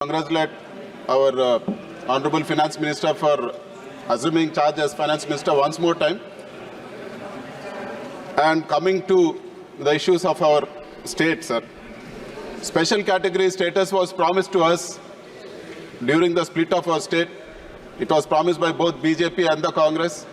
Congratulate our Honorable Finance Minister for assuming charge as Finance Minister once more time. And coming to the issues of our state, sir. Special category status was promised to us during the split of our state. It was promised by both BJP and the Congress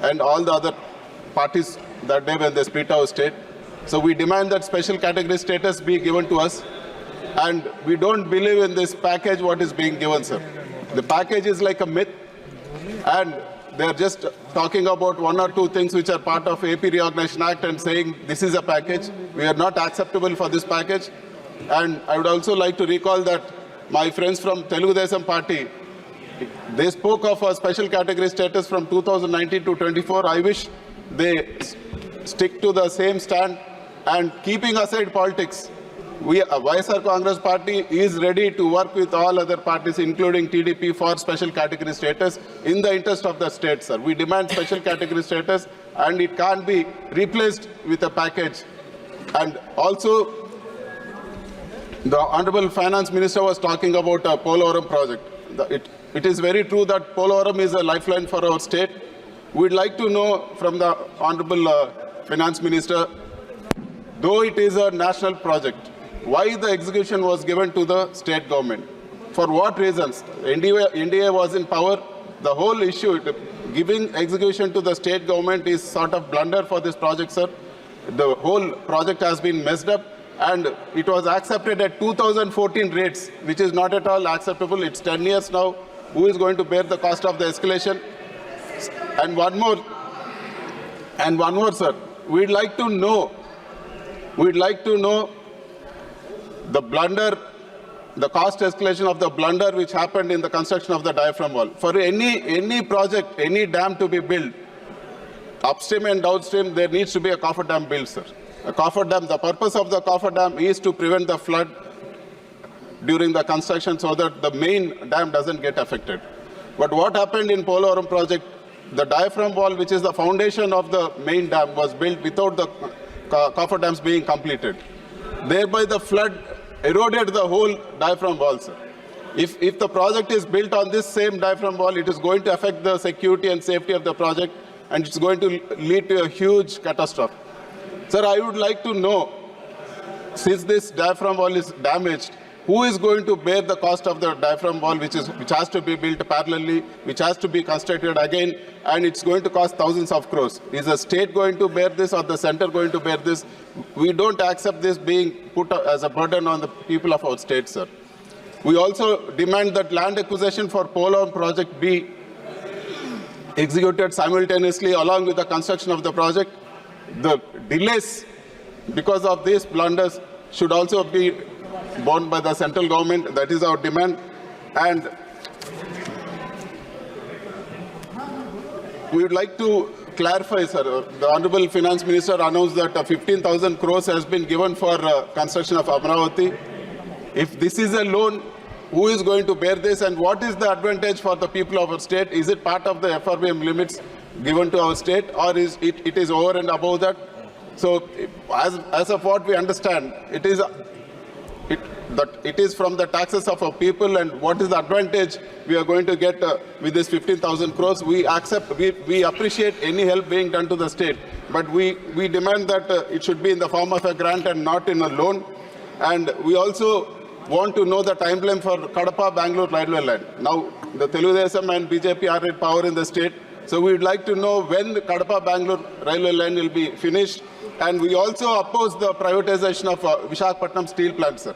and all the other parties that day when they split our state. So we demand that special category status be given to us. And we don't believe in this package what is being given, sir. The package is like a myth, and they're just talking about one or two things which are part of AP Reorganization Act and saying this is a package. We are not acceptable for this package. And I would also like to recall that my friends from Telugu party, they spoke of a special category status from 2019 to 24. I wish they stick to the same stand and keeping aside politics. YSR Congress party is ready to work with all other parties, including TDP, for special category status in the interest of the state, sir. We demand special category status, and it can't be replaced with a package. And also, the Honorable Finance Minister was talking about a Polavaram project. It is very true that Polavaram is a lifeline for our state. We'd like to know from the Honorable Finance Minister, though it is a national project, why the execution was given to the state government? For what reasons? NDA was in power. The whole issue, giving execution to the state government is sort of blunder for this project, sir. The whole project has been messed up, and it was accepted at 2014 rates, which is not at all acceptable. It's 10 years now. Who is going to bear the cost of the escalation? And one more, sir. We'd like to know the blunder, the cost escalation of the blunder which happened in the construction of the diaphragm wall. For any project, any dam to be built, upstream and downstream, there needs to be a coffer dam built, sir. A coffer dam, the purpose of the coffer dam is to prevent the flood during the construction so that the main dam doesn't get affected. But what happened in Polavaram project, the diaphragm wall, which is the foundation of the main dam, was built without the coffer dams being completed. Thereby the flood eroded the whole diaphragm wall, sir. If the project is built on this same diaphragm wall, it is going to affect the security and safety of the project, and it's going to lead to a huge catastrophe. Sir, I would like to know, since this diaphragm wall is damaged, who is going to bear the cost of the diaphragm wall, which has to be built parallelly, which has to be constructed again, and it's going to cost thousands of crores? Is the state going to bear this, or the center going to bear this? We don't accept this being put as a burden on the people of our state, sir. We also demand that land acquisition for Polavaram project be executed simultaneously along with the construction of the project. The delays because of these blunders should also be borne by the central government. That is our demand. And we would like to clarify, sir. The Honorable Finance Minister announced that 15,000 crores has been given for construction of Amravati. If this is a loan, who is going to bear this, and what is the advantage for the people of our state? Is it part of the FRBM limits given to our state, or is it is over and above that? So as of what we understand, it is from the taxes of our people, and what is the advantage we are going to get with this 15,000 crores? We accept, we appreciate any help being done to the state, but we demand that it should be in the form of a grant and not in a loan. And we also want to know the timeline for Kadapa-Bangalore railway line. Now, the Telugu and BJP are in power in the state, so we would like to know when the Kadapa-Bangalore railway line will be finished. And we also oppose the privatization of Visakhapatnam steel plant, sir.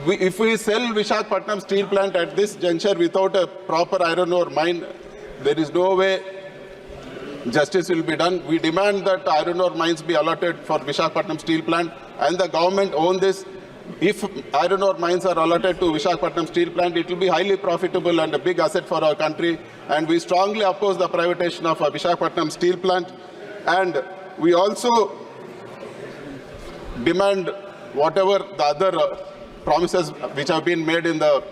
If we sell Visakhapatnam steel plant at this juncture without a proper iron ore mine, there is no way justice will be done. We demand that iron ore mines be allotted for Visakhapatnam steel plant, and the government own this. If iron ore mines are allotted to Visakhapatnam steel plant, it will be highly profitable and a big asset for our country. And we strongly oppose the privatization of Visakhapatnam steel plant. And we also demand whatever the other promises which have been made in the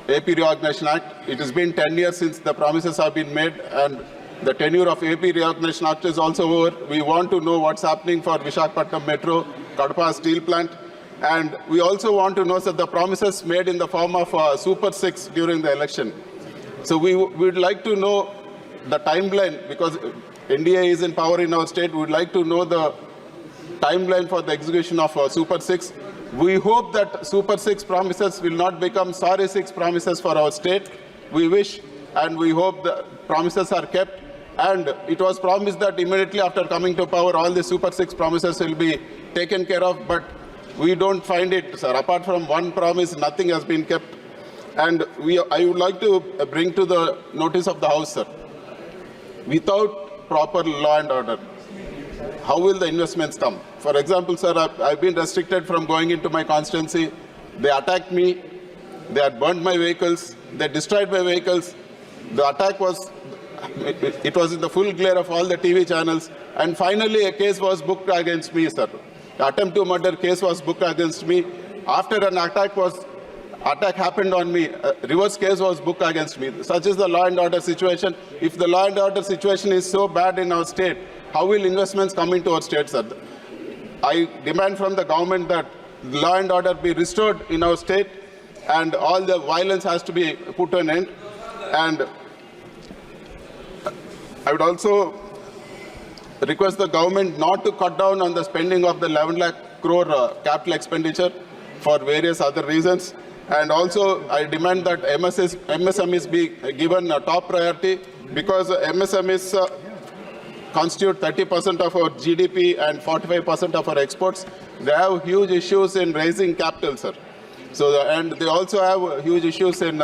AP Reorganization Act. It has been 10 years since the promises have been made, and the tenure of AP Reorganization Act is also over. We want to know what's happening for Visakhapatnam Metro, Kadapa Steel Plant, And we also want to know, sir, the promises made in the form of Super 6 during the election. So we would like to know the timeline, because NDA is in power in our state. We would like to know the timeline for the execution of Super 6. We hope that Super 6 promises will not become Sorry 6 promises for our state. We wish and we hope the promises are kept. And it was promised that immediately after coming to power, all the Super 6 promises will be taken care of. But we don't find it, sir. Apart from one promise, nothing has been kept. And I would like to bring to the notice of the House, sir. Without proper law and order, how will the investments come? For example, sir, I've been restricted from going into my constituency. They attacked me. They had burned my vehicles. They destroyed my vehicles. The attack was, it was in the full glare of all the TV channels. And finally, a case was booked against me, sir. The attempt to murder case was booked against me. After an attack happened on me, a reverse case was booked against me. Such is the law and order situation. If the law and order situation is so bad in our state, how will investments come into our state, sir? I demand from the government that law and order be restored in our state and all the violence has to be put to an end. And I would also request the government not to cut down on the spending of the 11 lakh crore capital expenditure for various other reasons. And also, I demand that MSMEs be given a top priority, because MSMEs constitute 30% of our GDP and 45% of our exports. They have huge issues in raising capital, sir. So, and they also have huge issues in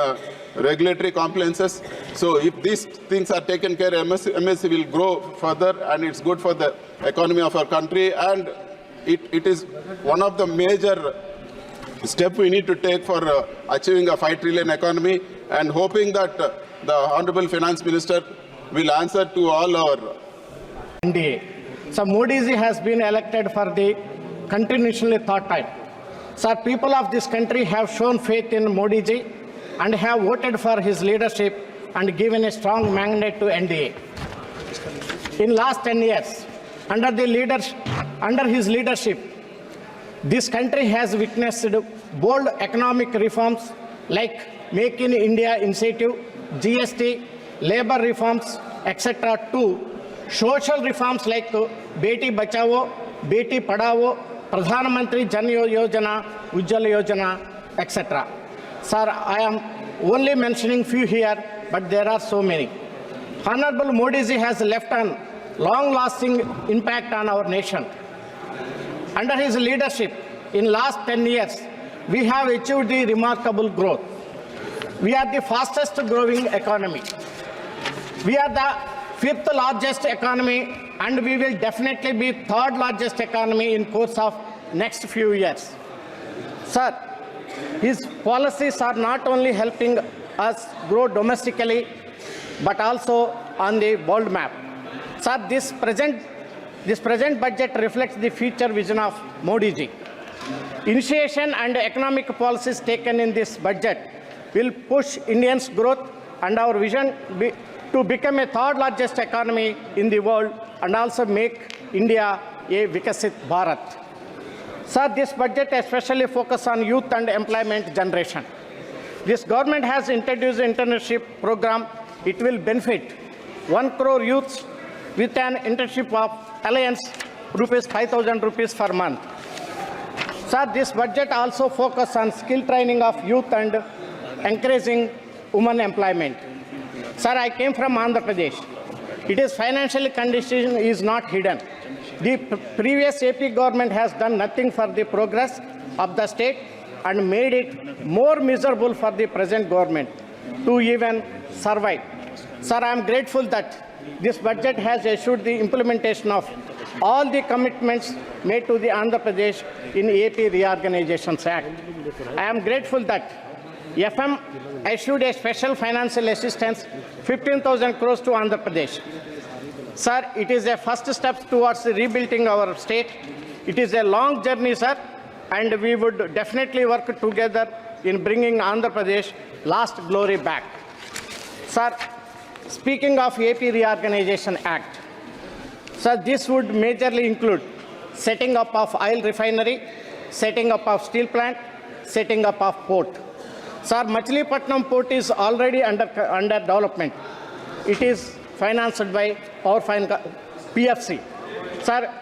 regulatory compliances. So if these things are taken care of, MSME will grow further, and it's good for the economy of our country. And it is one of the major step we need to take for achieving a 5 trillion economy, and hoping that the Honorable Finance Minister will answer to all our NDA. So Modi ji has been elected for the continuously third time. So people of this country have shown faith in Modi ji and have voted for his leadership and given a strong mandate to NDA. In last 10 years, under his leadership, this country has witnessed bold economic reforms like Make in India initiative, GST, labor reforms, etc. to social reforms like Beti Bachao, Beti Padhao, Pradhan Mantri Jan Yojana, Ujjwala Yojana, etc. Sir, I am only mentioning few here, but there are so many. Honorable Modi ji has left a long-lasting impact on our nation. Under his leadership, in last 10 years, we have achieved the remarkable growth. We are the fastest growing economy. We are the 5th largest economy, and we will definitely be 3rd largest economy in course of next few years. Sir, his policies are not only helping us grow domestically, but also on the world map. Sir, this present budget reflects the future vision of Modi ji. Initiation and economic policies taken in this budget will push Indians' growth and our vision to become a 3rd largest economy in the world, and also make India a Vikasit Bharat. Sir, this budget especially focuses on youth and employment generation. This government has introduced an internship program. It will benefit 1 crore youths with an internship of alliance rupees 5,000 rupees per month. Sir, this budget also focuses on skill training of youth and encouraging women employment. Sir, I came from Andhra Pradesh. It is financial condition is not hidden. The previous AP government has done nothing for the progress of the state and made it more miserable for the present government to even survive. Sir, I am grateful that this budget has assured the implementation of all the commitments made to the Andhra Pradesh in AP Reorganizations Act. I am grateful that FM issued a special financial assistance 15,000 crores to Andhra Pradesh. Sir, it is a first step towards rebuilding our state. It is a long journey, sir, and we would definitely work together in bringing Andhra Pradesh lost glory back. Sir, speaking of AP Reorganization Act, sir, this would majorly include setting up of oil refinery, setting up of steel plant, setting up of port. Sir, Machilipatnam port is already under development. It is financed by our PFC. Sir,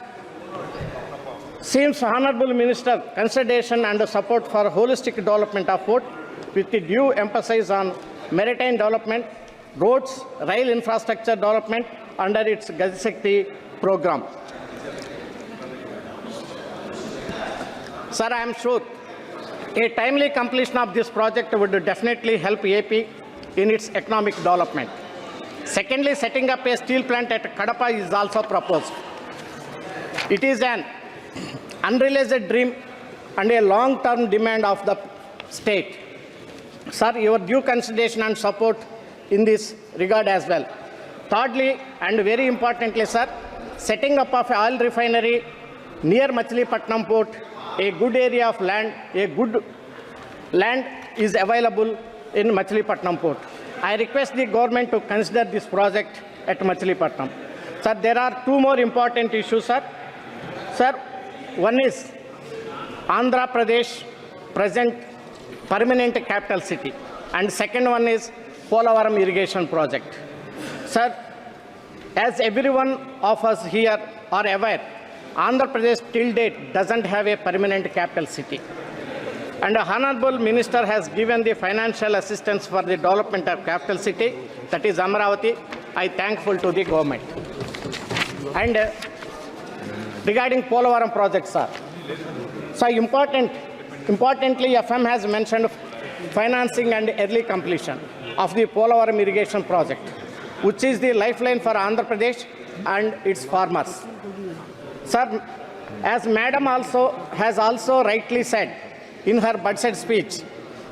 seems Honorable Minister consideration and support for holistic development of port with the due emphasis on maritime development, roads, rail infrastructure development under its Gati Shakti program. Sir, I am sure a timely completion of this project would definitely help AP in its economic development. Secondly, setting up a steel plant at Kadapa is also proposed. It is an unrealized dream and a long-term demand of the state. Sir, your due consideration and support in this regard as well. Thirdly, and very importantly, sir, setting up of oil refinery near Machilipatnam port, a good area of land, a good land is available in Machilipatnam port. I request the government to consider this project at Machilipatnam. Sir, there are two more important issues, sir. Sir, one is Andhra Pradesh present permanent capital city, and second one is Polavaram irrigation project. Sir, as everyone of us here are aware, Andhra Pradesh till date doesn't have a permanent capital city. And the Honorable Minister has given the financial assistance for the development of capital city, that is Amaravati. I thankful to the government. And regarding Polavaram project, sir. So importantly, FM has mentioned financing and early completion of the Polavaram irrigation project, which is the lifeline for Andhra Pradesh and its farmers. Sir, as Madam has also rightly said in her budget speech,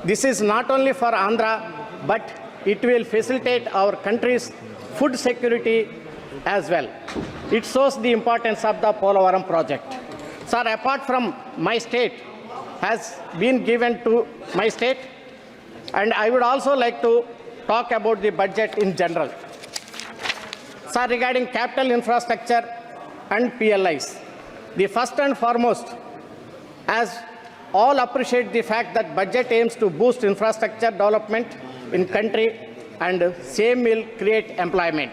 this is not only for Andhra, but it will facilitate our country's food security as well. It shows the importance of the Polavaram project. Sir, apart from my state, has been given to my state, and I would also like to talk about the budget in general. Sir, regarding capital infrastructure and PLIs, the first and foremost, as all appreciate the fact that budget aims to boost infrastructure development in country and same will create employment.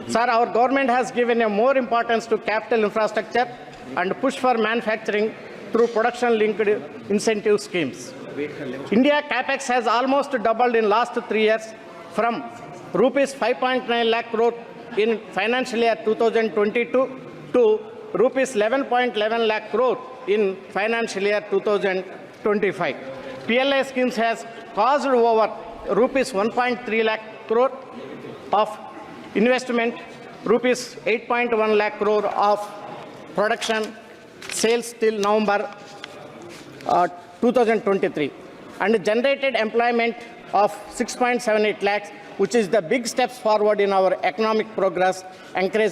Sir, our government has given a more importance to capital infrastructure and push for manufacturing through production-linked incentive schemes. India capex has almost doubled in last 3 years from rupees 5.9 lakh crore in financial year 2022 to rupees 11.11 lakh crore in financial year 2025. PLI schemes has caused over rupees 1.3 lakh crore of investment, rupees 8.1 lakh crore of production sales till November 2023, and generated employment of 6.78 lakhs, which is the big steps forward in our economic progress, encouraged